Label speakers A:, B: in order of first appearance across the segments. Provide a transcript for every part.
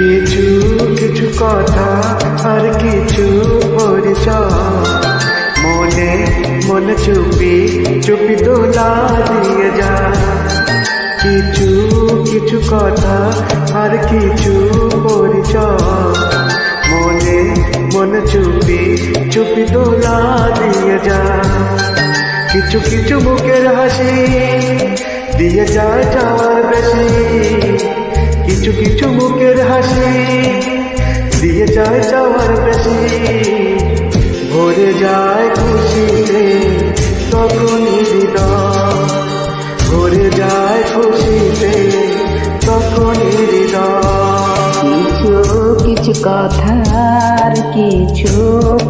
A: কিছু কিছু কথা আর কিছু পরিচয় মনে মনে চুপি চুপি দোলা দিয়ে যা। কিছু কিছু কথা আর কিছু পরিচয় মনে মনে চুপি চুপি দোলা দিয়ে যা। কিছু কিছু মুখের হাসি দিয়ে যায় যাওয়ার বেশি। কিছু কিছু মুখের হাসি দিয়ে যায় যাওয়ার বেশি। ভরে যায় খুশিতে তখনই হৃদয়, ভরে যায় খুশিতে তখনই হৃদয়।
B: কিছু কিছু কথার কিছু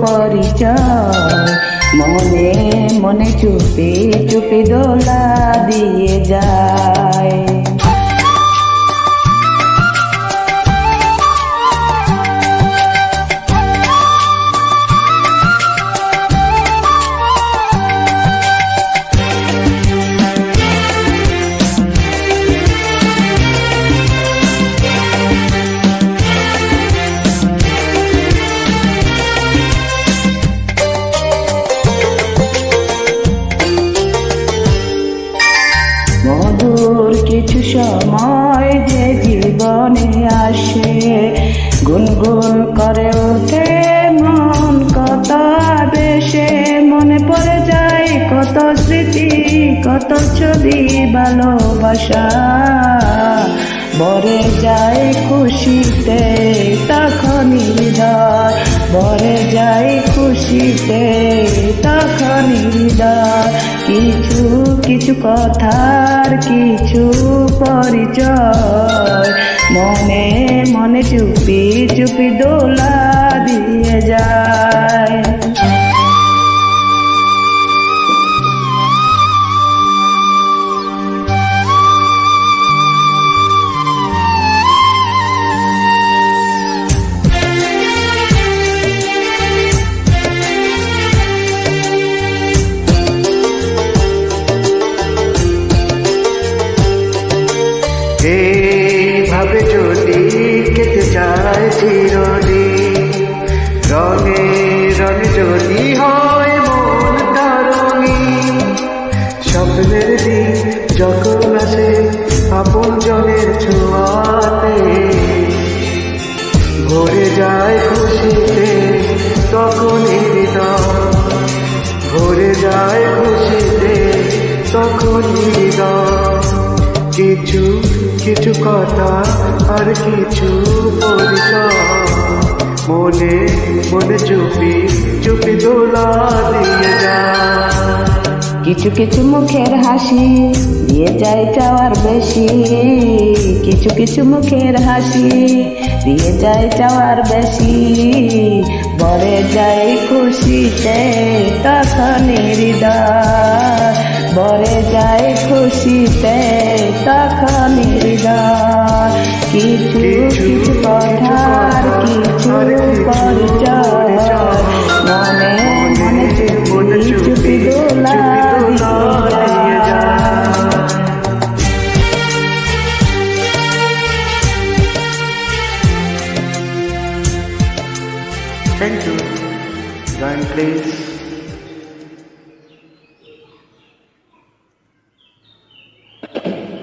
B: পরিচয় মনে মনে চুপি চুপি দোলা দিয়ে যায়। মধুর কিছু সময় যে জীবনে আসে, গুনগুন করে ওঠে মন কত বেশে। মনে পড়ে যায় কত স্মৃতি কত ছবি ভালোবাসা। ভরে যায় খুশিতে তখনই হৃদয়, ভরে যায় খুশিতে তখনই হৃদয়। কিছু কিছু কথার কিছু পরিচয় মনে মনে চুপি চুপি দোলা দিয়ে যায়।
A: এইভাবে যদি কেটে যায় চিরদিন, রঙে রঙে যদি হয় মনটা রঙিন। স্বপ্নের দিন যখন আসে আপন জনের ছোঁয়াতে, ভরে যায় খুশিতে তখনই হৃদয়, ভরে যায় খুশিতে তখনই হৃদয়। কিছু কিছু কথা আর কিছু পরিচয় মনে মনে চুপি চুপি দোলা দিয়ে যা।
B: কিছু কিছু মুখের হাসি দিয়ে যায় চাওয়ার বেশি। কিছু কিছু মুখের হাসি দিয়ে যায় চাওয়ার বেশি। ভরে যায় খুশিতে তখনই হৃদয়, ভরে যায় খুশিতে তখনই হৃদয়। কিছু কিছু কথার কিছু পরিচয় মনে মনে চুপি চুপি দোলা দিয়ে যায়।
A: Thank you. Join please.